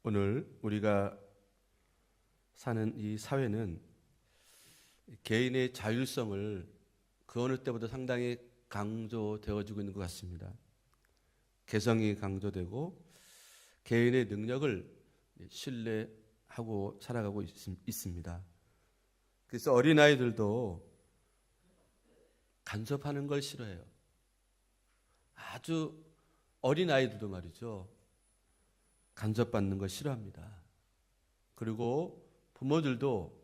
오늘 우리가 사는 이 사회는 개인의 자율성을 그 어느 때보다 상당히 강조되어지고 있는 것 같습니다. 개성이 강조되고 개인의 능력을 신뢰하고 살아가고 있습니다. 그래서 어린아이들도 간섭하는 걸 싫어해요. 아주 어린아이들도 말이죠. 간섭받는 걸 싫어합니다. 그리고 부모들도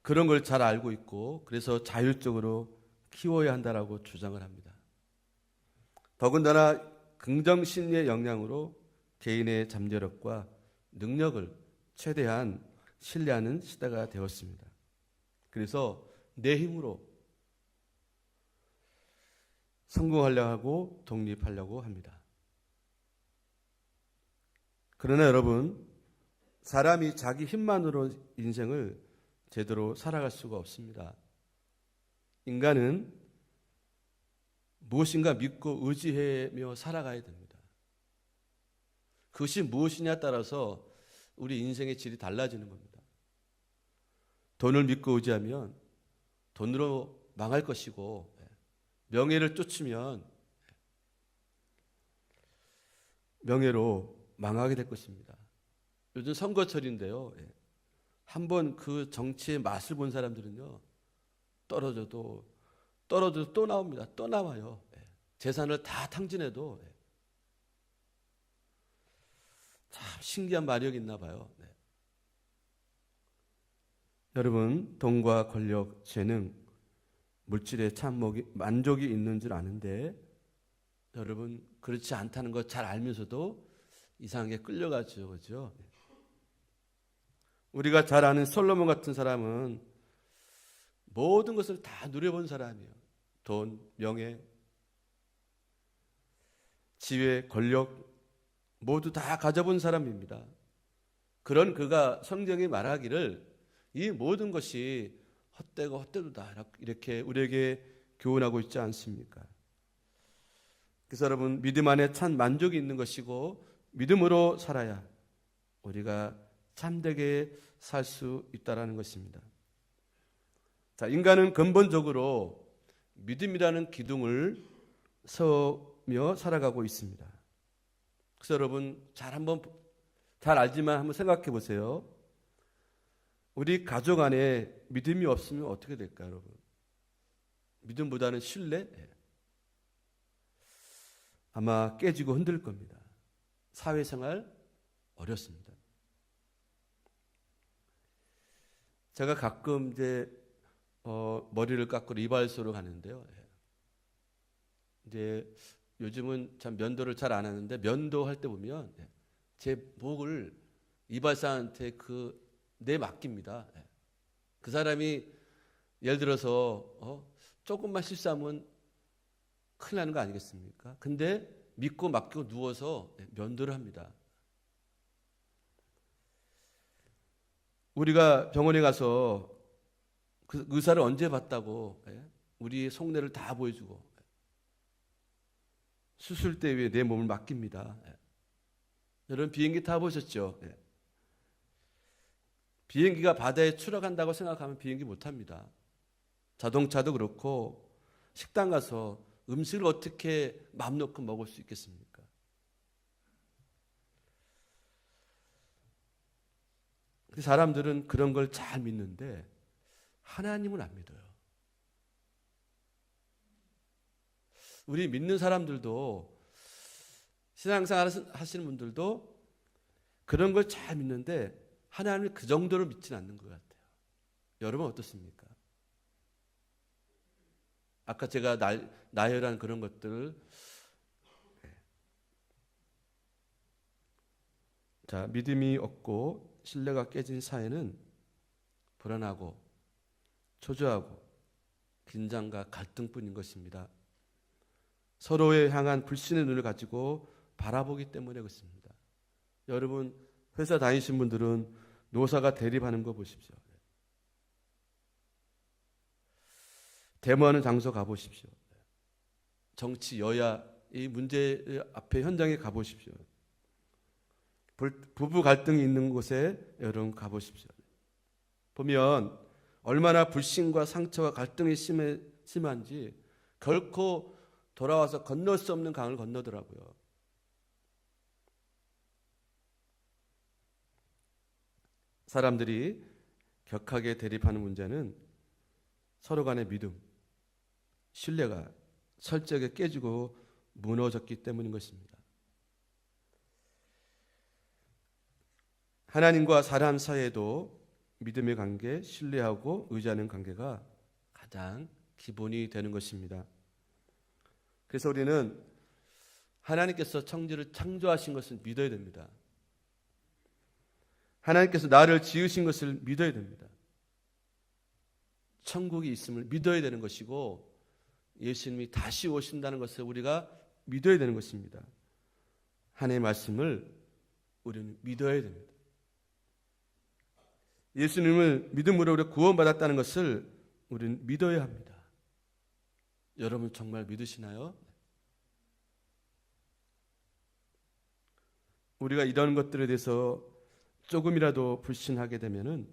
그런 걸 잘 알고 있고 그래서 자율적으로 키워야 한다라고 주장을 합니다. 더군다나 긍정심리의 영향으로 개인의 잠재력과 능력을 최대한 신뢰하는 시대가 되었습니다. 그래서 내 힘으로 성공하려고 하고 독립하려고 합니다. 그러나 여러분, 사람이 자기 힘만으로 인생을 제대로 살아갈 수가 없습니다. 인간은 무엇인가 믿고 의지하며 살아가야 됩니다. 그것이 무엇이냐에 따라서 우리 인생의 질이 달라지는 겁니다. 돈을 믿고 의지하면 돈으로 망할 것이고, 명예를 쫓으면 명예로 망하게 될 것입니다. 요즘 선거철인데요. 한번 그 정치의 맛을 본 사람들은요, 떨어져도 또 나옵니다. 또 나와요. 재산을 다 탕진해도 참 신기한 마력이 있나 봐요. 여러분, 돈과 권력, 재능, 물질에 참 만족이 있는 줄 아는데 여러분 그렇지 않다는 거 잘 알면서도 이상하게 끌려가죠. 그렇죠? 우리가 잘 아는 솔로몬 같은 사람은 모든 것을 다 누려본 사람이에요. 돈, 명예, 지혜, 권력 모두 다 가져본 사람입니다. 그런 그가 성경이 말하기를 이 모든 것이 헛되고 헛되도다 이렇게 우리에게 교훈하고 있지 않습니까? 그래서 여러분 믿음 안에 참 만족이 있는 것이고 믿음으로 살아야 우리가 참되게 살 수 있다라는 것입니다. 자, 인간은 근본적으로 믿음이라는 기둥을 서며 살아가고 있습니다. 그래서 여러분 잘 알지만 한번 생각해 보세요. 우리 가족 안에 믿음이 없으면 어떻게 될까요, 여러분? 믿음보다는 신뢰? 아마 깨지고 흔들 겁니다. 사회생활 어렵습니다. 제가 가끔 머리를 깎고 이발소로 가는데요. 이제 요즘은 참 면도를 잘 안 하는데 면도할 때 보면 제 목을 이발사한테 내 맡깁니다. 그 사람이 예를 들어서 조금만 실수하면 큰일 나는 거 아니겠습니까? 근데 믿고 맡기고 누워서 면도를 합니다. 우리가 병원에 가서 그 의사를 언제 봤다고 우리 속내를 다 보여주고 수술대 위에 내 몸을 맡깁니다. 여러분 비행기 타보셨죠? 비행기가 바다에 추락한다고 생각하면 비행기 못 합니다. 자동차도 그렇고 식당 가서 음식을 어떻게 마음 놓고 먹을 수 있겠습니까? 사람들은 그런 걸 잘 믿는데 하나님은 안 믿어요. 우리 믿는 사람들도 신앙생활 하시는 분들도 그런 걸 잘 믿는데 하나님을 그 정도로 믿지는 않는 것 같아요. 여러분 어떻습니까? 아까 제가 나열한 그런 것들 자, 믿음이 없고 신뢰가 깨진 사회는 불안하고 초조하고 긴장과 갈등뿐인 것입니다. 서로에 향한 불신의 눈을 가지고 바라보기 때문에 그렇습니다. 여러분 회사 다니신 분들은 노사가 대립하는 거 보십시오. 데모하는 장소 가보십시오. 정치 여야 이 문제 앞에 현장에 가보십시오. 부부 갈등이 있는 곳에 여러분 가보십시오. 보면 얼마나 불신과 상처와 갈등이 심한지 결코 돌아와서 건널 수 없는 강을 건너더라고요. 사람들이 격하게 대립하는 문제는 서로 간의 믿음, 신뢰가 철저하게 깨지고 무너졌기 때문인 것입니다. 하나님과 사람 사이에도 믿음의 관계, 신뢰하고 의지하는 관계가 가장 기본이 되는 것입니다. 그래서 우리는 하나님께서 천지를 창조하신 것을 믿어야 됩니다. 하나님께서 나를 지으신 것을 믿어야 됩니다. 천국이 있음을 믿어야 되는 것이고 예수님이 다시 오신다는 것을 우리가 믿어야 되는 것입니다. 하나님의 말씀을 우리는 믿어야 됩니다. 예수님을 믿음으로 우리가 구원받았다는 것을 우리는 믿어야 합니다. 여러분 정말 믿으시나요? 우리가 이런 것들에 대해서 조금이라도 불신하게 되면은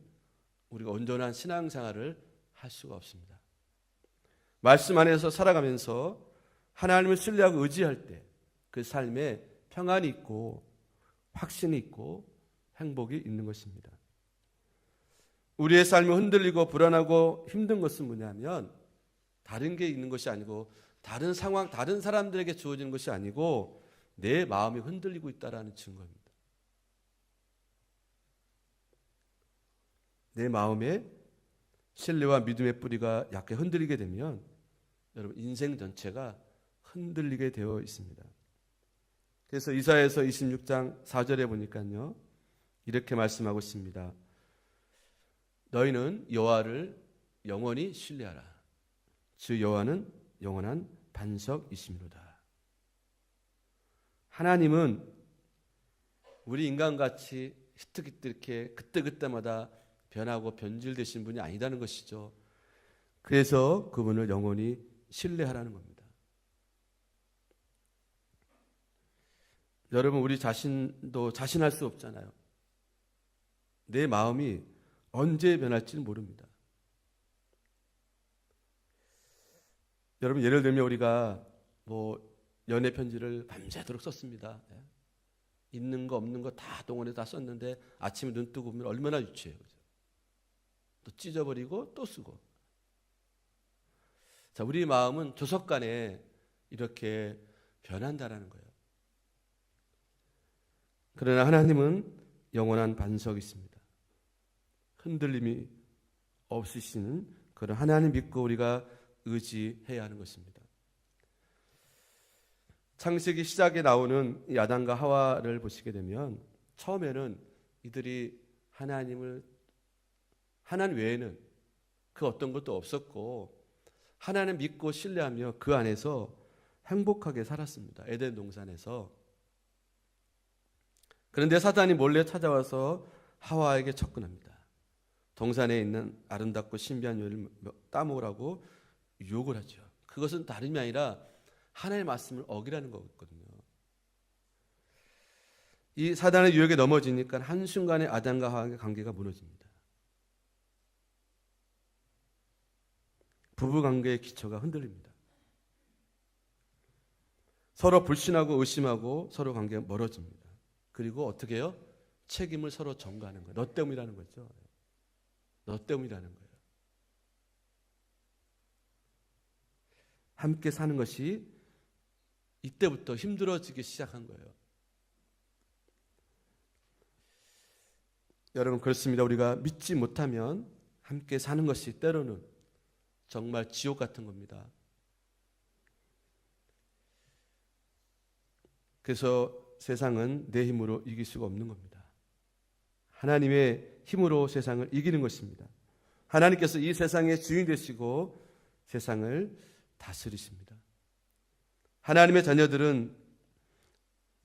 우리가 온전한 신앙생활을 할 수가 없습니다. 말씀 안에서 살아가면서 하나님을 신뢰하고 의지할 때 그 삶에 평안이 있고 확신이 있고 행복이 있는 것입니다. 우리의 삶이 흔들리고 불안하고 힘든 것은 뭐냐면 다른 게 있는 것이 아니고 다른 상황, 다른 사람들에게 주어지는 것이 아니고 내 마음이 흔들리고 있다라는 증거입니다. 내 마음에 신뢰와 믿음의 뿌리가 약해 흔들리게 되면 여러분 인생 전체가 흔들리게 되어 있습니다. 그래서 이사야서 26장 4절에 보니까요. 이렇게 말씀하고 있습니다. 너희는 여호와를 영원히 신뢰하라. 주 여호와는 영원한 반석이시미로다. 하나님은 우리 인간같이 이렇게 그때그때마다 변하고 변질되신 분이 아니다는 것이죠. 그래서 그분을 영원히 신뢰하라는 겁니다. 여러분 우리 자신도 자신할 수 없잖아요. 내 마음이 언제 변할지는 모릅니다. 여러분 예를 들면 우리가 연애 편지를 밤새도록 썼습니다. 있는 거 없는 거 다 동원해 다 썼는데 아침에 눈 뜨고 보면 얼마나 유치해요. 그죠? 또 찢어버리고 또 쓰고. 자, 우리 마음은 조석간에 이렇게 변한다라는 거예요. 그러나 하나님은 영원한 반석이 있습니다. 흔들림이 없으시는 그런 하나님 믿고 우리가 의지해야 하는 것입니다. 창세기 시작에 나오는 이 아담과 하와를 보시게 되면 처음에는 이들이 하나님 외에는 그 어떤 것도 없었고 하나님 믿고 신뢰하며 그 안에서 행복하게 살았습니다. 에덴 동산에서. 그런데 사단이 몰래 찾아와서 하와에게 접근합니다. 동산에 있는 아름답고 신비한 열매를 따먹으라고 유혹을 하죠. 그것은 다름이 아니라 하나님의 말씀을 어기라는 거거든요. 이 사단의 유혹에 넘어지니까 한순간에 아담과 하와의 관계가 무너집니다. 부부관계의 기초가 흔들립니다. 서로 불신하고 의심하고 서로 관계가 멀어집니다. 그리고 어떻게 해요? 책임을 서로 전가하는 거예요. 너 때문이라는 거죠. 너 때문이라는 거예요. 함께 사는 것이 이때부터 힘들어지기 시작한 거예요. 여러분 그렇습니다. 우리가 믿지 못하면 함께 사는 것이 때로는 정말 지옥 같은 겁니다. 그래서 세상은 내 힘으로 이길 수가 없는 겁니다. 하나님의 힘으로 세상을 이기는 것입니다. 하나님께서 이 세상의 주인 되시고 세상을 다스리십니다. 하나님의 자녀들은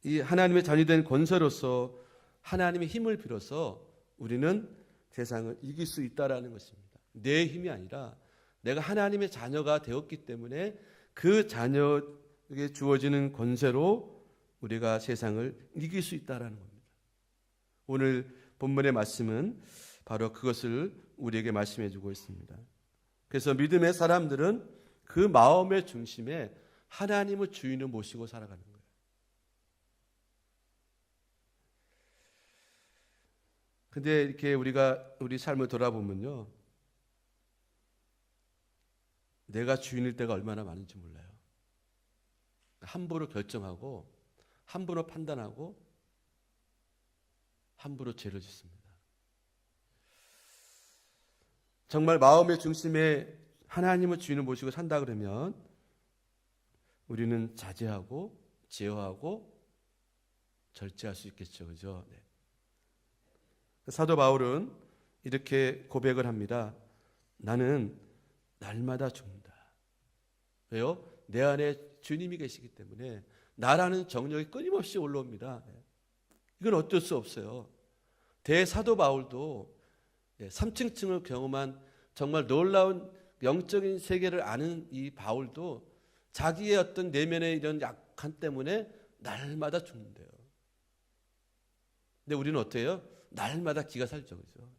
이 하나님의 자녀된 권세로서 하나님의 힘을 빌어서 우리는 세상을 이길 수 있다라는 것입니다. 내 힘이 아니라 내가 하나님의 자녀가 되었기 때문에 그 자녀에게 주어지는 권세로 우리가 세상을 이길 수 있다라는 겁니다. 오늘 본문의 말씀은 바로 그것을 우리에게 말씀해 주고 있습니다. 그래서 믿음의 사람들은 그 마음의 중심에 하나님의 주인을 모시고 살아가는 거예요. 근데 이렇게 우리가 우리 삶을 돌아보면요, 내가 주인일 때가 얼마나 많은지 몰라요. 함부로 결정하고 함부로 판단하고 함부로 죄를 짓습니다. 정말 마음의 중심에 하나님의 주인을 모시고 산다 그러면 우리는 자제하고 제어하고 절제할 수 있겠죠. 그죠? 네. 사도 바울은 이렇게 고백을 합니다. 나는 날마다 죽는다. 왜요? 내 안에 주님이 계시기 때문에 나라는 정력이 끊임없이 올라옵니다. 이건 어쩔 수 없어요. 대사도 바울도 3층층을 경험한 정말 놀라운 영적인 세계를 아는 이 바울도 자기의 어떤 내면의 이런 약한 때문에 날마다 죽는데요. 근데 우리는 어때요? 날마다 기가 살죠. 그죠?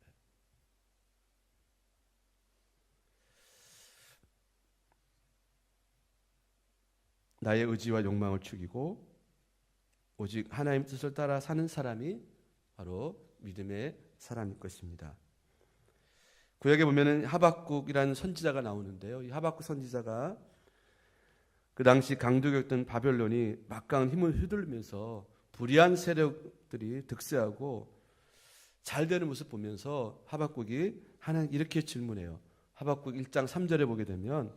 나의 의지와 욕망을 죽이고 오직 하나님의 뜻을 따라 사는 사람이 바로 믿음의 사람일 것입니다. 구약에 보면은 하박국이라는 선지자가 나오는데요. 이 하박국 선지자가 그 당시 강도였던 바벨론이 막강한 힘을 휘둘르면서 불의한 세력들이 득세하고 잘 되는 모습 보면서 하박국이 하나님 이렇게 질문해요. 하박국 1장 3절에 보게 되면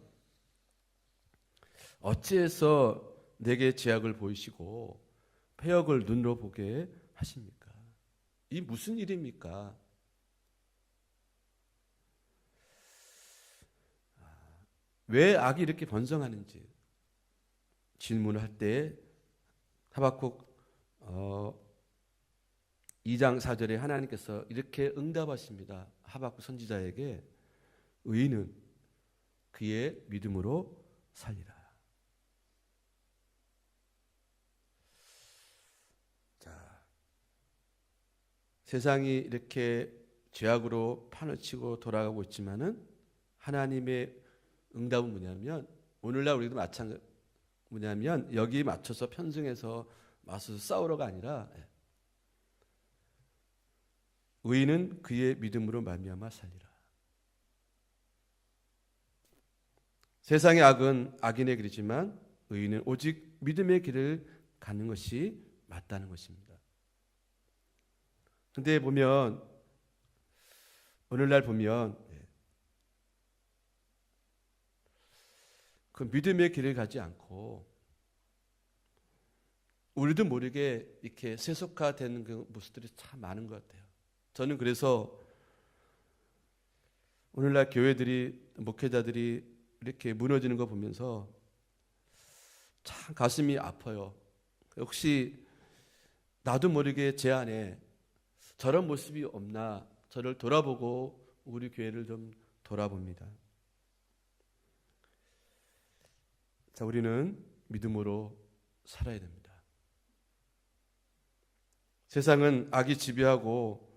어찌해서 내게 죄악을 보이시고 패역을 눈으로 보게 하십니까? 이 무슨 일입니까? 왜 악이 이렇게 번성하는지 질문을 할 때 하박국 2장 4절에 하나님께서 이렇게 응답하십니다. 하박국 선지자에게 의인은 그의 믿음으로 살리라. 자, 세상이 이렇게 죄악으로 판을 치고 돌아가고 있지만은 하나님의 응답은 뭐냐면 오늘날 우리도 마찬가지 뭐냐면 여기 맞춰서 편승해서 맞서서 싸우러가 아니라 의인은 그의 믿음으로 말미암아 살리라. 세상의 악은 악인의 길이지만 의인은 오직 믿음의 길을 가는 것이 맞다는 것입니다. 그런데 보면 오늘날 보면 그 믿음의 길을 가지 않고 우리도 모르게 이렇게 세속화되는 그 모습들이 참 많은 것 같아요. 저는 그래서 오늘날 교회들이 목회자들이 이렇게 무너지는 거 보면서 참 가슴이 아파요. 혹시 나도 모르게 제 안에 저런 모습이 없나 저를 돌아보고 우리 교회를 좀 돌아봅니다. 자, 우리는 믿음으로 살아야 됩니다. 세상은 악이 지배하고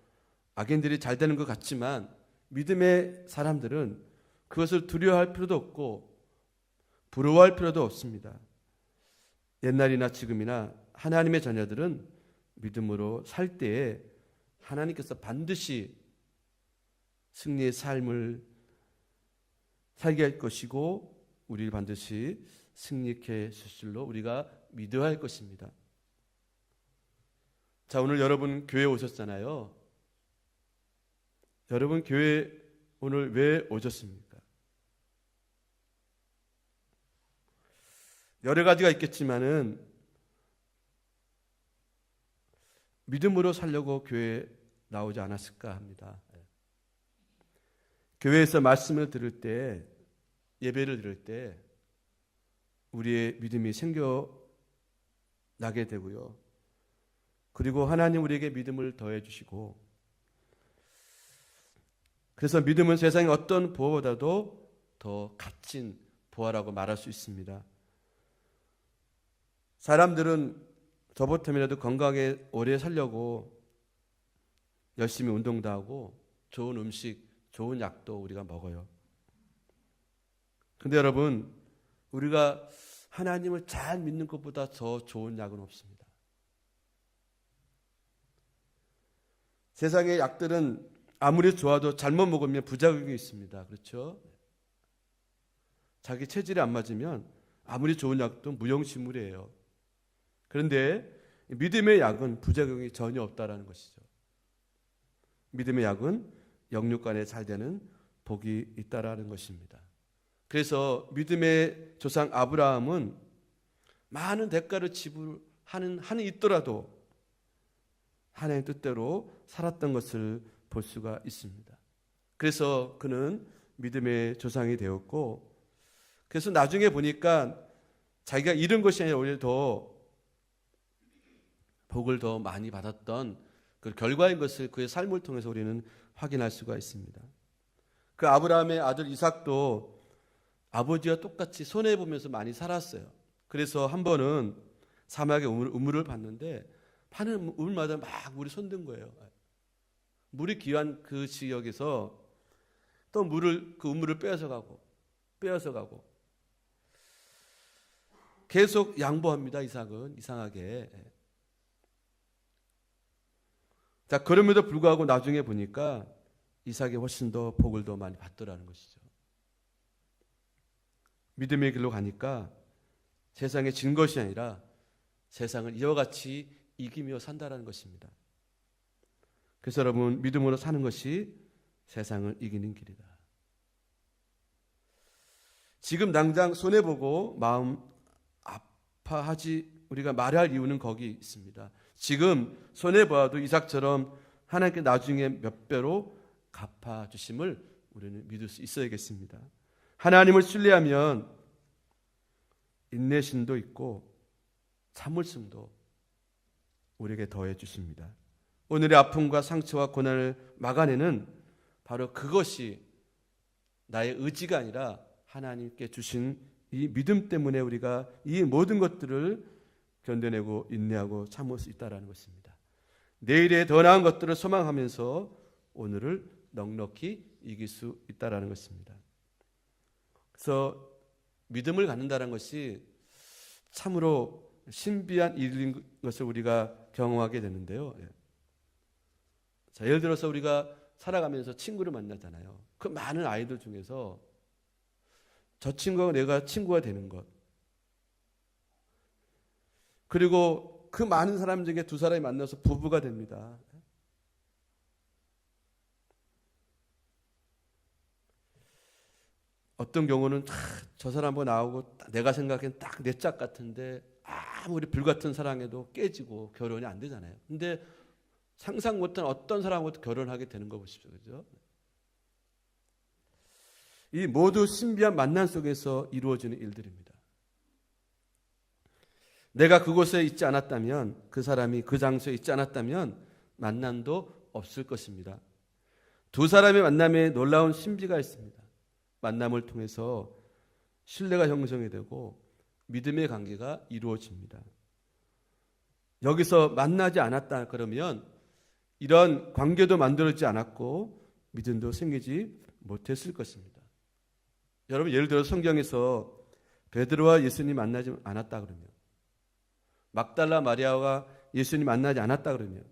악인들이 잘 되는 것 같지만 믿음의 사람들은 그것을 두려워할 필요도 없고 부러워할 필요도 없습니다. 옛날이나 지금이나 하나님의 자녀들은 믿음으로 살 때에 하나님께서 반드시 승리의 삶을 살게 할 것이고 우리를 반드시 승리케 하실 줄로 우리가 믿어야 할 것입니다. 자, 오늘 여러분 교회 오셨잖아요. 여러분 교회 오늘 왜 오셨습니까? 여러 가지가 있겠지만은 믿음으로 살려고 교회에 나오지 않았을까 합니다. 교회에서 말씀을 들을 때, 예배를 들을 때 우리의 믿음이 생겨나게 되고요. 그리고 하나님 우리에게 믿음을 더해 주시고, 그래서 믿음은 세상의 어떤 보호보다도 더 값진 보화라고 말할 수 있습니다. 사람들은 저부터이라도 건강하게 오래 살려고 열심히 운동도 하고 좋은 음식, 좋은 약도 우리가 먹어요. 근데 여러분, 우리가 하나님을 잘 믿는 것보다 더 좋은 약은 없습니다. 세상의 약들은 아무리 좋아도 잘못 먹으면 부작용이 있습니다. 그렇죠? 자기 체질에 안 맞으면 아무리 좋은 약도 무용지물이에요. 그런데 믿음의 약은 부작용이 전혀 없다라는 것이죠. 믿음의 약은 영육간에 잘 되는 복이 있다라는 것입니다. 그래서 믿음의 조상 아브라함은 많은 대가를 지불하는 한이 있더라도 하나님의 뜻대로 살았던 것을 볼 수가 있습니다. 그래서 그는 믿음의 조상이 되었고, 그래서 나중에 보니까 자기가 잃은 것이 아니라 오히려 더 복을 더 많이 받았던 그 결과인 것을 그의 삶을 통해서 우리는 확인할 수가 있습니다. 그 아브라함의 아들 이삭도 아버지와 똑같이 손해보면서 많이 살았어요. 그래서 한 번은 사막에 우물을 봤는데 파는 우물마다 막 물이 솟는 거예요. 물이 귀한 그 지역에서 또 그 우물을 빼앗아 가고 계속 양보합니다. 이삭은 이상하게. 자, 그럼에도 불구하고 나중에 보니까 이삭이 훨씬 더 복을 더 많이 받더라는 것이죠. 믿음의 길로 가니까 세상에 진 것이 아니라 세상을 이와 같이 이기며 산다라는 것입니다. 그래서 여러분, 믿음으로 사는 것이 세상을 이기는 길이다. 지금 당장 손해보고 마음 아파하지 우리가 말할 이유는 거기 있습니다. 지금 손해보아도 이삭처럼 하나님께 나중에 몇 배로 갚아주심을 우리는 믿을 수 있어야겠습니다. 하나님을 신뢰하면 인내심도 있고 참을성도 우리에게 더해 주십니다. 오늘의 아픔과 상처와 고난을 막아내는 바로 그것이 나의 의지가 아니라 하나님께 주신 이 믿음 때문에 우리가 이 모든 것들을 견뎌내고 인내하고 참을 수 있다는 것입니다. 내일의 더 나은 것들을 소망하면서 오늘을 넉넉히 이길 수 있다는 것입니다. 그래서 믿음을 갖는다는 것이 참으로 신비한 일인 것을 우리가 경험하게 되는데요. 자, 예를 들어서 우리가 살아가면서 친구를 만나잖아요. 그 많은 아이들 중에서 저 친구가 내가 친구가 되는 것, 그리고 그 많은 사람 중에 두 사람이 만나서 부부가 됩니다. 어떤 경우는 저 사람하고 나오고 내가 생각엔 딱 내 짝 같은데 아무리 불같은 사랑해도 깨지고 결혼이 안 되잖아요. 근데 상상 못한 어떤 사람하고도 결혼하게 되는 거 보십시오. 그죠? 이 모두 신비한 만남 속에서 이루어지는 일들입니다. 내가 그곳에 있지 않았다면, 그 사람이 그 장소에 있지 않았다면 만남도 없을 것입니다. 두 사람의 만남에 놀라운 신비가 있습니다. 만남을 통해서 신뢰가 형성이 되고 믿음의 관계가 이루어집니다. 여기서 만나지 않았다 그러면 이런 관계도 만들어지지 않았고 믿음도 생기지 못했을 것입니다. 여러분, 예를 들어 성경에서 베드로와 예수님 만나지 않았다 그러면, 막달라 마리아와 예수님 만나지 않았다 그러면,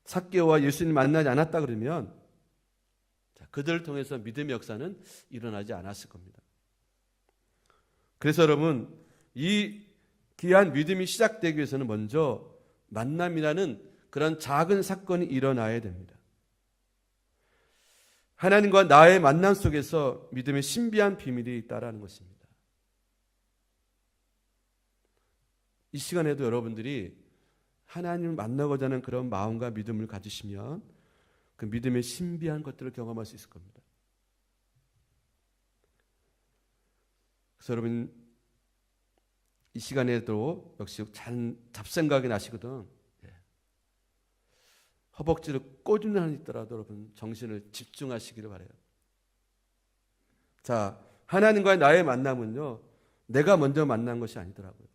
삭개오와 예수님 만나지 않았다 그러면 그들을 통해서 믿음의 역사는 일어나지 않았을 겁니다. 그래서 여러분, 이 귀한 믿음이 시작되기 위해서는 먼저 만남이라는 그런 작은 사건이 일어나야 됩니다. 하나님과 나의 만남 속에서 믿음의 신비한 비밀이 있다라는 것입니다. 이 시간에도 여러분들이 하나님을 만나고자 하는 그런 마음과 믿음을 가지시면 그 믿음의 신비한 것들을 경험할 수 있을 겁니다. 그래서 여러분, 이 시간에도 역시 잡생각이 나시거든. 허벅지를 꼬집는 한이 있더라도 여러분 정신을 집중하시기를 바라요. 자, 하나님과의 나의 만남은요, 내가 먼저 만난 것이 아니더라고요.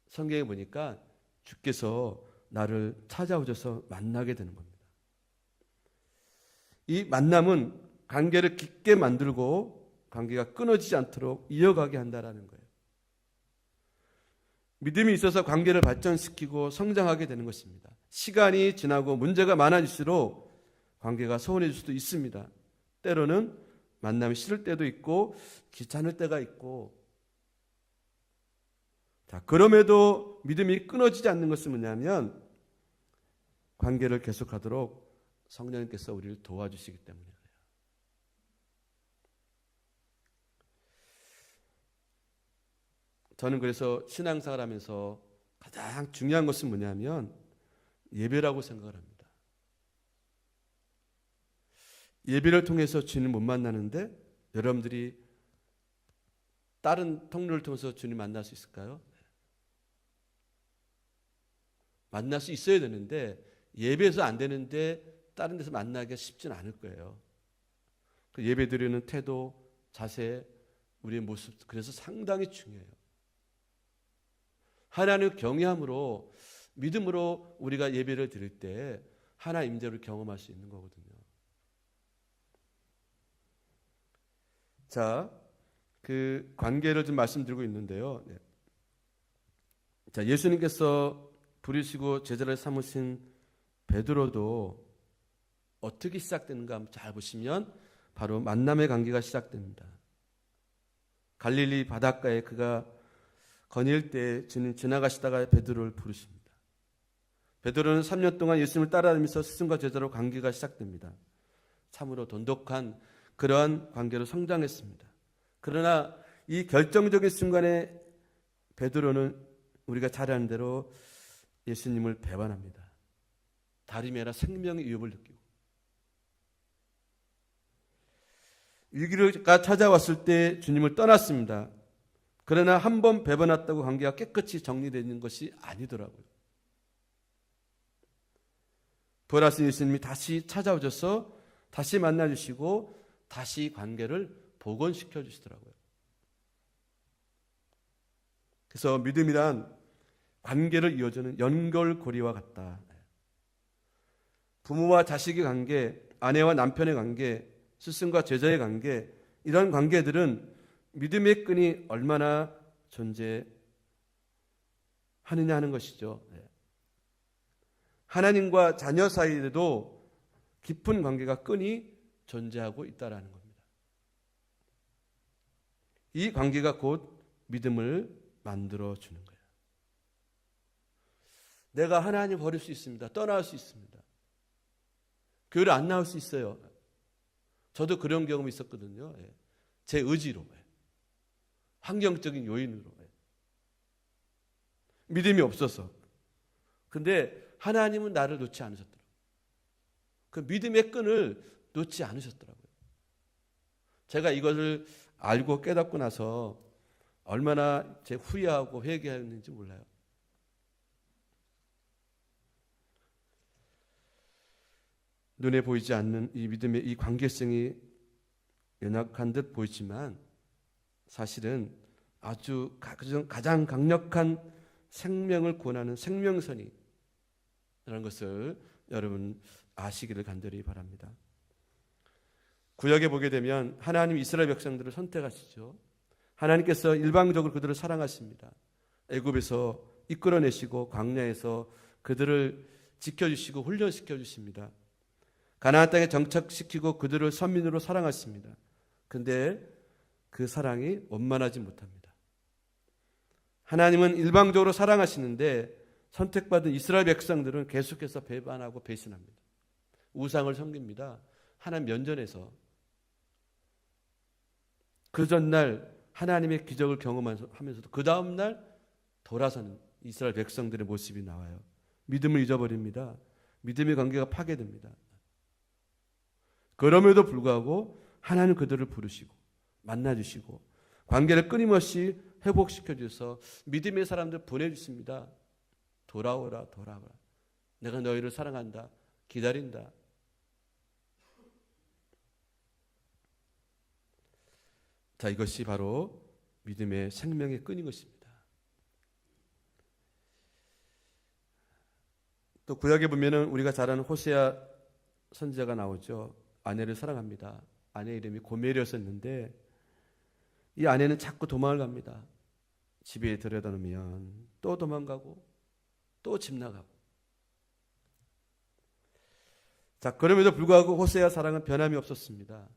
성경에 보니까 주께서 나를 찾아오셔서 만나게 되는 겁니다. 이 만남은 관계를 깊게 만들고 관계가 끊어지지 않도록 이어가게 한다라는 거예요. 믿음이 있어서 관계를 발전시키고 성장하게 되는 것입니다. 시간이 지나고 문제가 많아질수록 관계가 소원해질 수도 있습니다. 때로는 만남이 싫을 때도 있고 귀찮을 때가 있고, 자, 그럼에도 믿음이 끊어지지 않는 것은 뭐냐면 관계를 계속하도록 성령님께서 우리를 도와주시기 때문이에요. 저는 그래서 신앙생활 하면서 가장 중요한 것은 뭐냐면 예배라고 생각을 합니다. 예배를 통해서 주님 못 만나는데 여러분들이 다른 통로를 통해서 주님 만날 수 있을까요? 만날 수 있어야 되는데 예배에서 안 되는데 다른 데서 만나기가 쉽지는 않을 거예요. 그 예배 드리는 태도, 자세, 우리의 모습, 그래서 상당히 중요해요. 하나님을 경외함으로, 믿음으로 우리가 예배를 드릴 때 하나님 임재를 경험할 수 있는 거거든요. 자, 그 관계를 좀 말씀드리고 있는데요. 자, 예수님께서 부르시고 제자를 삼으신 베드로도 어떻게 시작되는가 한번 잘 보시면 바로 만남의 관계가 시작됩니다. 갈릴리 바닷가에 그가 거닐 때 주님 지나가시다가 베드로를 부르십니다. 베드로는 3년 동안 예수님을 따라다니면서 스승과 제자로 관계가 시작됩니다. 참으로 돈독한 그러한 관계로 성장했습니다. 그러나 이 결정적인 순간에 베드로는 우리가 잘 아는 대로 예수님을 배반합니다. 다름이 아니라 생명의 위협을 느끼고, 위기가 찾아왔을 때 주님을 떠났습니다. 그러나 한 번 배반했다고 관계가 깨끗이 정리되는 것이 아니더라고요. 부활하신 예수님이 다시 찾아오셔서 다시 만나주시고 다시 관계를 복원시켜 주시더라고요. 그래서 믿음이란 관계를 이어주는 연결고리와 같다. 부모와 자식의 관계, 아내와 남편의 관계, 스승과 제자의 관계, 이런 관계들은 믿음의 끈이 얼마나 존재하느냐 하는 것이죠. 하나님과 자녀 사이에도 깊은 관계가 끈이 존재하고 있다는 겁니다. 이 관계가 곧 믿음을 만들어주는 거예요. 내가 하나님 버릴 수 있습니다. 떠날 수 있습니다. 교회를 안 나올 수 있어요. 저도 그런 경험이 있었거든요. 제 의지로, 환경적인 요인으로, 믿음이 없어서. 근데 하나님은 나를 놓지 않으셨더라고요. 그 믿음의 끈을 놓지 않으셨더라고요. 제가 이것을 알고 깨닫고 나서 얼마나 제 후회하고 회개했는지 몰라요. 눈에 보이지 않는 이 믿음의 이 관계성이 연약한 듯 보이지만 사실은 아주 가장 강력한 생명을 구원하는 생명선이 라는 것을 여러분 아시기를 간절히 바랍니다. 구약에 보게 되면 하나님 이스라엘 백성들을 선택하시죠. 하나님께서 일방적으로 그들을 사랑하십니다. 애굽에서 이끌어내시고 광야에서 그들을 지켜주시고 훈련시켜 주십니다. 가나안 땅에 정착시키고 그들을 선민으로 사랑하십니다. 그런데 그 사랑이 원만하지 못합니다. 하나님은 일방적으로 사랑하시는데 선택받은 이스라엘 백성들은 계속해서 배반하고 배신합니다. 우상을 섬깁니다. 하나님 면전에서. 그 전날 하나님의 기적을 경험하면서도 그 다음날 돌아서는 이스라엘 백성들의 모습이 나와요. 믿음을 잊어버립니다. 믿음의 관계가 파괴됩니다. 그럼에도 불구하고 하나님 그들을 부르시고 만나주시고 관계를 끊임없이 회복시켜 주셔서 믿음의 사람들 보내주십니다. 돌아오라, 돌아오라. 내가 너희를 사랑한다. 기다린다. 자, 이것이 바로 믿음의 생명의 끈인 것입니다. 또 구약에 보면은 우리가 잘 아는 호세아 선지자가 나오죠. 아내를 사랑합니다. 아내 이름이 고멜이었었는데 이 아내는 자꾸 도망을 갑니다. 집에 들여다 놓으면 또 도망가고 또 집 나가고. 자, 그럼에도 불구하고 호세아 사랑은 변함이 없었습니다.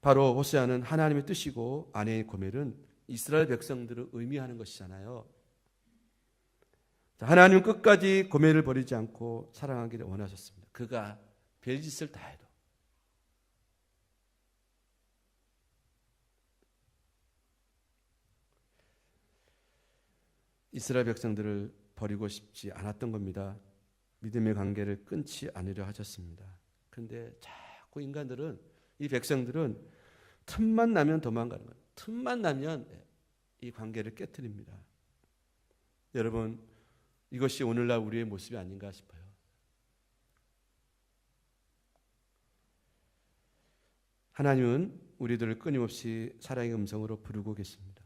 바로 호세아는 하나님의 뜻이고 아내의 고멜은 이스라엘 백성들을 의미하는 것이잖아요. 자, 하나님은 끝까지 고멜을 버리지 않고 사랑하기를 원하셨습니다. 그가 별짓을 다 해도. 이스라엘 백성들을 버리고 싶지 않았던 겁니다. 믿음의 관계를 끊지 않으려 하셨습니다. 그런데 자꾸 인간들은, 이 백성들은 틈만 나면 도망가는 거예요. 틈만 나면 이 관계를 깨트립니다. 여러분, 이것이 오늘날 우리의 모습이 아닌가 싶어요. 하나님은 우리들을 끊임없이 사랑의 음성으로 부르고 계십니다.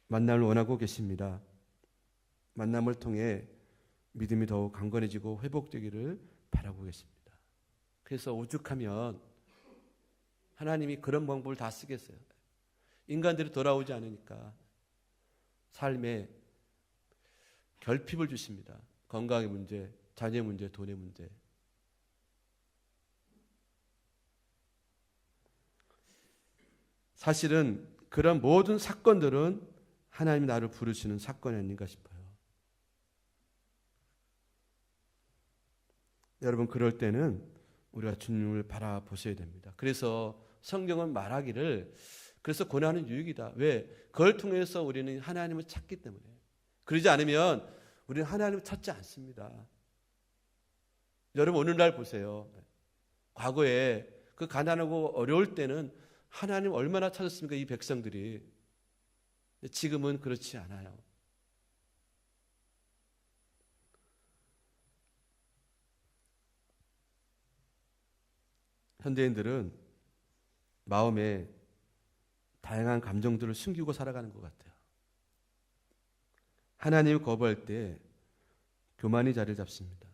만남을 원하고 계십니다. 만남을 통해 믿음이 더욱 강건해지고 회복되기를 바라고 계십니다. 그래서 오죽하면 하나님이 그런 방법을 다 쓰겠어요. 인간들이 돌아오지 않으니까 삶에 결핍을 주십니다. 건강의 문제, 자녀의 문제, 돈의 문제. 사실은 그런 모든 사건들은 하나님이 나를 부르시는 사건이 아닌가 싶어요. 여러분, 그럴 때는 우리가 주님을 바라보셔야 됩니다. 그래서 성경은 말하기를, 그래서 고난은 유익이다. 왜? 그걸 통해서 우리는 하나님을 찾기 때문에. 그러지 않으면 우리는 하나님을 찾지 않습니다. 여러분, 오늘날 보세요. 과거에 그 가난하고 어려울 때는 하나님 얼마나 찾았습니까? 이 백성들이. 지금은 그렇지 않아요. 현대인들은 마음에 다양한 감정들을 숨기고 살아가는 것 같아요. 하나님을 거부할 때 교만이 자리를 잡습니다.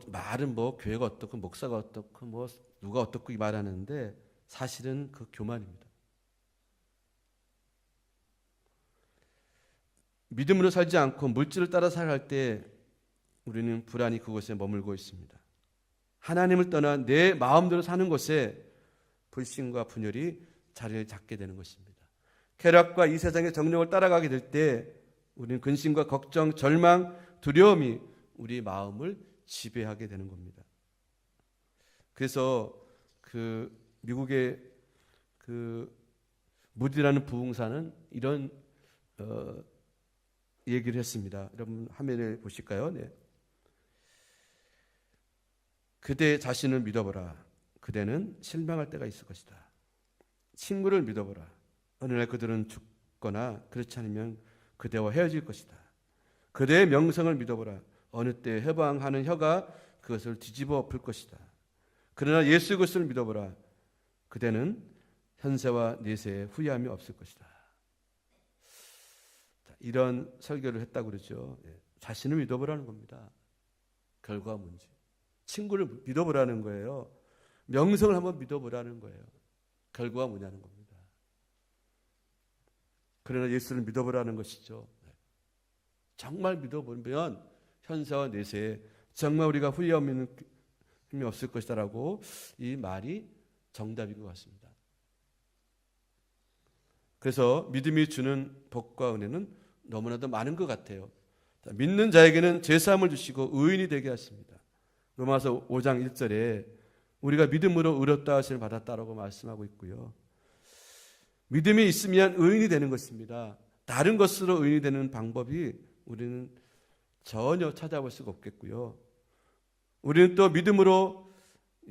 말은 교회가 어떻고 목사가 어떻고 누가 어떻고 이 말하는데 사실은 그 교만입니다. 믿음으로 살지 않고 물질을 따라 살아갈 때 우리는 불안히 그곳에 머물고 있습니다. 하나님을 떠나 내 마음대로 사는 곳에 불신과 분열이 자리를 잡게 되는 것입니다. 쾌락과 이 세상의 정력을 따라가게 될 때 우리는 근심과 걱정, 절망, 두려움이 우리 마음을 지배하게 되는 겁니다. 그래서 미국의 무디라는 부흥사는 이런 얘기를 했습니다. 여러분 화면을 보실까요? 네. 그대 자신을 믿어보라. 그대는 실망할 때가 있을 것이다. 친구를 믿어보라. 어느 날 그들은 죽거나 그렇지 않으면 그대와 헤어질 것이다. 그대의 명성을 믿어보라. 어느 때 해방하는 혀가 그것을 뒤집어 엎을 것이다. 그러나 예수 그리스도를 믿어보라. 그대는 현세와 내세에 후회함이 없을 것이다. 이런 설교를 했다고 그러죠. 자신을 믿어보라는 겁니다. 결과가 뭔지. 친구를 믿어보라는 거예요. 명성을 한번 믿어보라는 거예요. 결과가 뭐냐는 겁니다. 그러나 예수를 믿어보라는 것이죠. 정말 믿어보면 현세와 내세에 정말 우리가 후회함이 없을 것이다라고 이 말이 정답인 것 같습니다. 그래서 믿음이 주는 복과 은혜는 너무나도 많은 것 같아요. 믿는 자에게는 제사함을 주시고 의인이 되게 하십니다. 로마서 5장 1절에 우리가 믿음으로 의롭다 하심을 받았다라고 말씀하고 있고요. 믿음이 있으면 의인이 되는 것입니다. 다른 것으로 의인이 되는 방법이 우리는 전혀 찾아볼 수가 없겠고요. 우리는 또 믿음으로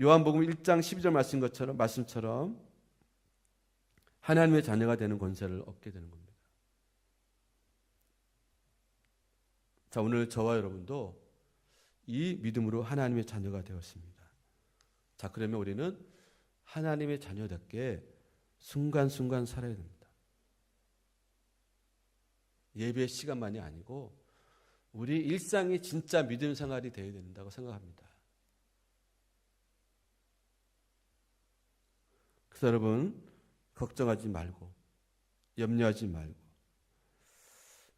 요한복음 1장 12절 말씀처럼 하나님의 자녀가 되는 권세를 얻게 되는 겁니다. 자, 오늘 저와 여러분도 이 믿음으로 하나님의 자녀가 되었습니다. 자, 그러면 우리는 하나님의 자녀답게 순간순간 살아야 됩니다. 예배 시간만이 아니고 우리 일상이 진짜 믿음 생활이 되어야 된다고 생각합니다. 그래서 여러분 걱정하지 말고 염려하지 말고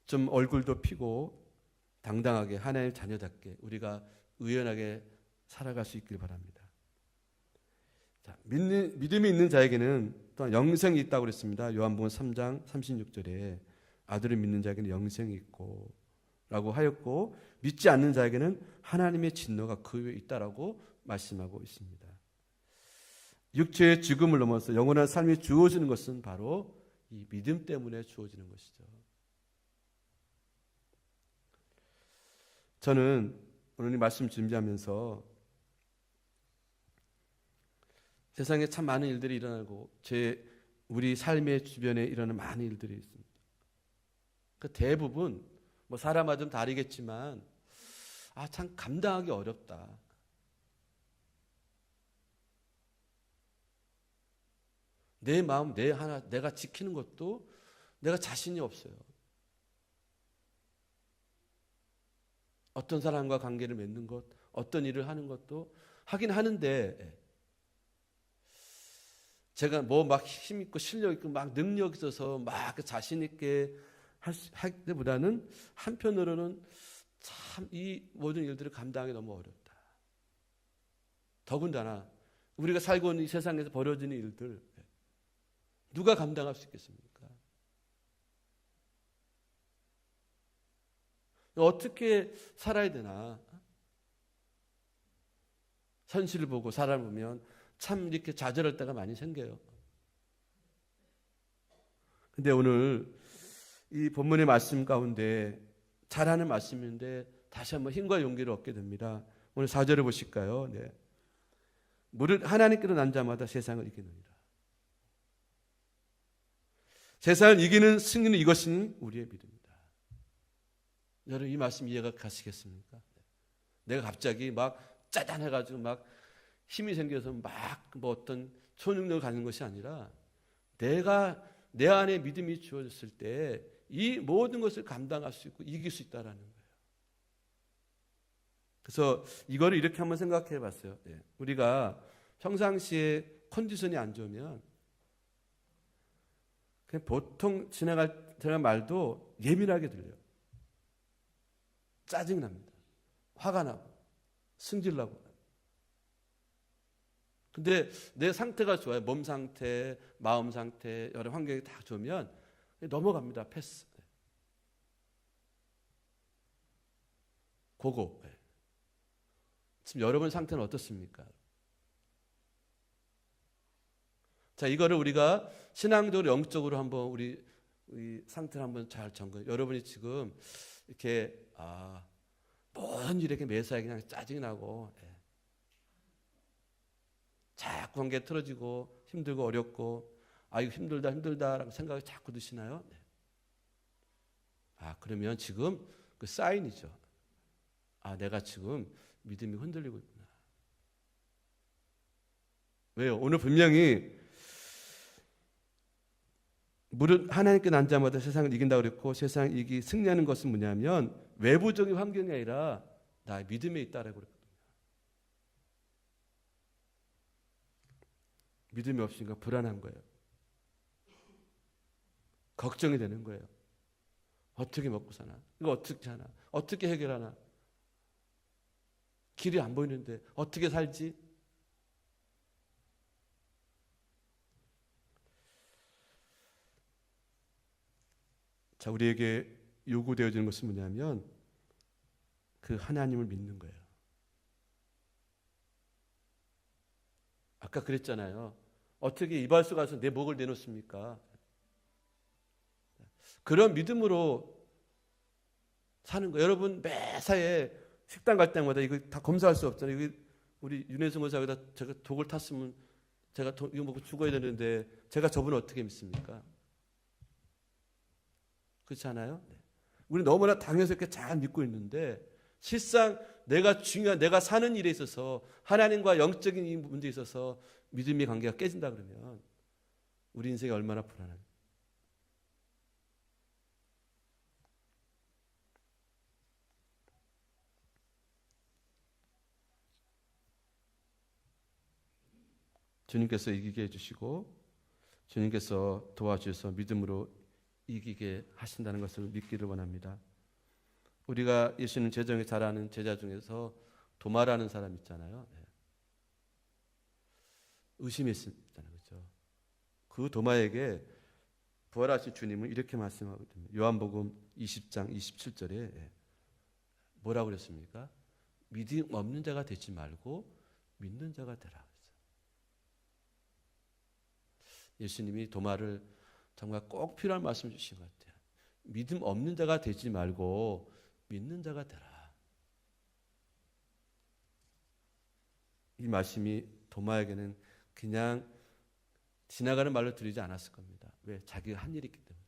좀 얼굴도 피고 당당하게 하나님의 자녀답게 우리가 의연하게 살아갈 수 있길 바랍니다. 자, 믿음이 있는 자에게는 또한 영생이 있다고 그랬습니다. 요한복음 3장 36절에 아들을 믿는 자에게는 영생이 있고 라고 하였고 믿지 않는 자에게는 하나님의 진노가 그 위에 있다라고 말씀하고 있습니다. 육체의 죽음을 넘어서 영원한 삶이 주어지는 것은 바로 이 믿음 때문에 주어지는 것이죠. 저는 오늘 이 말씀 준비하면서 세상에 참 많은 일들이 일어나고 우리 삶의 주변에 일어나는 많은 일들이 있습니다. 그 대부분 뭐 사람마다 좀 다르겠지만 참 감당하기 어렵다. 내 마음 내가 지키는 것도 내가 자신이 없어요. 어떤 사람과 관계를 맺는 것, 어떤 일을 하는 것도 하긴 하는데 제가 뭐 막 힘 있고 실력 있고 막 능력 있어서 막 자신 있게 할 때보다는 한편으로는 참 이 모든 일들을 감당하기 너무 어렵다. 더군다나 우리가 살고 있는 이 세상에서 벌어지는 일들 누가 감당할 수 있겠습니까? 어떻게 살아야 되나? 현실을 보고 사람을 보면 참 이렇게 좌절할 때가 많이 생겨요. 근데 오늘 이 본문의 말씀 가운데 잘하는 말씀인데 다시 한번 힘과 용기를 얻게 됩니다. 오늘 4절을 보실까요? 네. 무릇 하나님께로 난 자마다 세상을 이기느니라. 세상을 이기는 승리는 이것이니 우리의 믿음이다. 여러분 이 말씀 이해가 가시겠습니까? 내가 갑자기 막 짜잔해가지고 막 힘이 생겨서 막 뭐 어떤 초능력을 가진 것이 아니라 내가 내 안에 믿음이 주어졌을 때 이 모든 것을 감당할 수 있고 이길 수 있다라는 거예요. 그래서 이거를 이렇게 한번 생각해 봤어요. 우리가 평상시에 컨디션이 안 좋으면 그냥 보통 지나갈 말도 예민하게 들려요. 짜증납니다. 화가 나고 승질나고. 근데 내 상태가 좋아요. 몸 상태, 마음 상태, 여러 환경이 다 좋으면 넘어갑니다. 패스. 고고. 지금 여러분 상태는 어떻습니까? 자, 이거를 우리가 신앙적으로 영적으로 한번 우리 상태를 한번 잘 점검. 여러분이 지금 이렇게 모든 일에 매사에 그냥 짜증이 나고 자꾸 관계 틀어지고 힘들고 어렵고 이거 힘들다라고 생각이 자꾸 드시나요? 네. 그러면 지금 그 사인이죠. 내가 지금 믿음이 흔들리고 있구나. 왜요? 오늘 분명히 무릇 하나님께 난 자마다 세상을 이긴다고 그랬고 세상을 승리하는 것은 뭐냐면 외부적인 환경이 아니라 나의 믿음에 있다라고 그랬거든요. 믿음이 없으니까 불안한 거예요. 걱정이 되는 거예요. 어떻게 먹고 사나? 이거 어떻게 하나? 어떻게 해결하나? 길이 안 보이는데 어떻게 살지? 자, 우리에게 요구되어지는 것은 뭐냐면 그 하나님을 믿는 거예요. 아까 그랬잖아요. 어떻게 이발소 가서 내 목을 내놓습니까? 그런 믿음으로 사는 거예요. 여러분 매사에 식당 갈 때마다 이거 다 검사할 수 없잖아요. 이거 우리 윤혜승 의사가 제가 독을 탔으면 제가 이거 먹고 죽어야 되는데 제가 저분을 어떻게 믿습니까? 그렇지 않아요? 네. 우리 너무나 당연스럽게 잘 믿고 있는데 실상 내가 사는 일에 있어서 하나님과 영적인 이 문제에 있어서 믿음의 관계가 깨진다 그러면 우리 인생이 얼마나 불안합니까? 주님께서 이기게 해주시고 주님께서 도와주셔서 믿음으로 이기게 하신다는 것을 믿기를 원합니다. 우리가 예수님 제정에 잘 아는 제자 중에서 도마라는 사람 있잖아요. 의심했었잖아요. 그렇죠? 그 도마에게 부활하신 주님은 이렇게 말씀하거든요. 요한복음 20장 27절에 뭐라고 그랬습니까? 믿음 없는 자가 되지 말고 믿는 자가 되라. 예수님이 도마를 정말 꼭 필요한 말씀 주신 것 같아요. 믿음 없는 자가 되지 말고 믿는 자가 되라. 이 말씀이 도마에게는 그냥 지나가는 말로 들리지 않았을 겁니다. 왜? 자기가 한 일이 있기 때문에.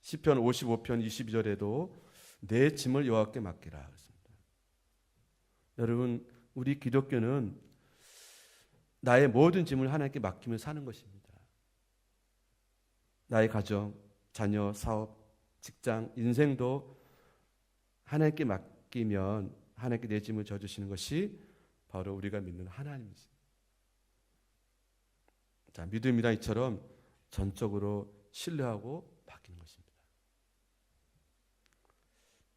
시편 55편 22절에도 내 짐을 여호와께 맡기라 그랬습니다. 여러분, 우리 기독교는 나의 모든 짐을 하나님께 맡기며 사는 것입니다. 나의 가정, 자녀, 사업, 직장, 인생도 하나님께 맡기면 하나님께 내 짐을 져주시는 것이 바로 우리가 믿는 하나님이십니다. 자, 믿음이란 이처럼 전적으로 신뢰하고 맡기는 것입니다.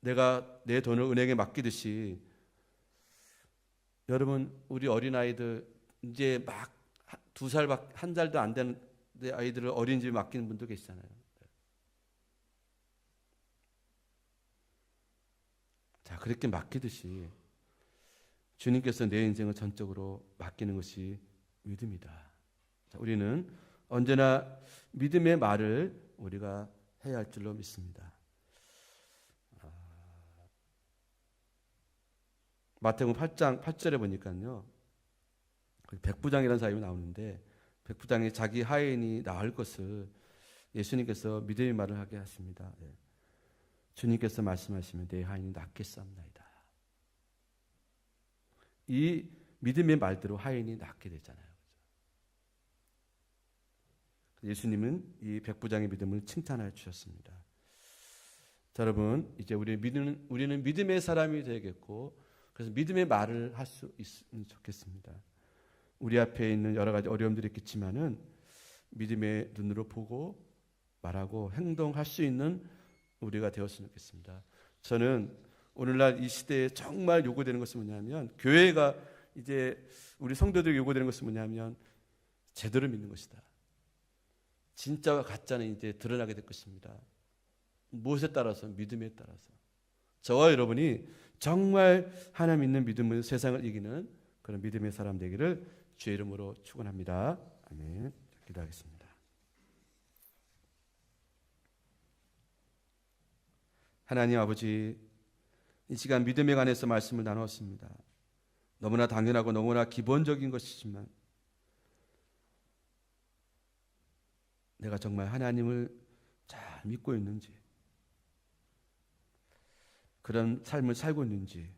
내가 내 돈을 은행에 맡기듯이 여러분, 우리 어린아이들 이제 막 2살, 1살도 안 되는 아이들을 어린이집에 맡기는 분도 계시잖아요. 자, 그렇게 맡기듯이 주님께서 내 인생을 전적으로 맡기는 것이 믿음이다. 자, 우리는 언제나 믿음의 말을 우리가 해야 할 줄로 믿습니다. 마태복음 8장 8절에 보니까요, 백부장이라는 사람이 나오는데 백부장이 자기 하인이 나을 것을 예수님께서 믿음의 말을 하게 하십니다. 주님께서 말씀하시면 내 하인이 낫겠사옵나이다. 이 믿음의 말대로 하인이 낫게 되잖아요. 예수님은 이 백부장의 믿음을 칭찬하여 주셨습니다. 자, 여러분, 이제 우리는 믿음의 사람이 되겠고, 그래서 믿음의 말을 할 수 있으면 좋겠습니다. 우리 앞에 있는 여러 가지 어려움들이 있겠지만은 믿음의 눈으로 보고 말하고 행동할 수 있는 우리가 되었으면 좋겠습니다. 저는 오늘날 이 시대에 정말 요구되는 것은 뭐냐면, 교회가 이제 우리 성도들에게 요구되는 것은 뭐냐면 제대로 믿는 것이다. 진짜와 가짜는 이제 드러나게 될 것입니다. 무엇에 따라서? 믿음에 따라서. 저와 여러분이 정말 하나님 믿는 믿음으로 세상을 이기는 그런 믿음의 사람 되기를 주의 이름으로 축원합니다. 아멘. 기도하겠습니다. 하나님 아버지, 이 시간 믿음에 관해서 말씀을 나누었습니다. 너무나 당연하고 너무나 기본적인 것이지만 내가 정말 하나님을 잘 믿고 있는지, 그런 삶을 살고 있는지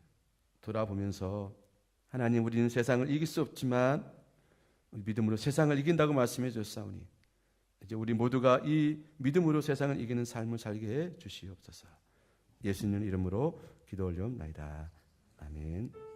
돌아보면서, 하나님, 우리는 세상을 이길 수 없지만 믿음으로 세상을 이긴다고 말씀해 주셨사오니 이제 우리 모두가 이 믿음으로 세상을 이기는 삶을 살게 해 주시옵소서. 예수님 이름으로 기도 올려옵나이다. 아멘.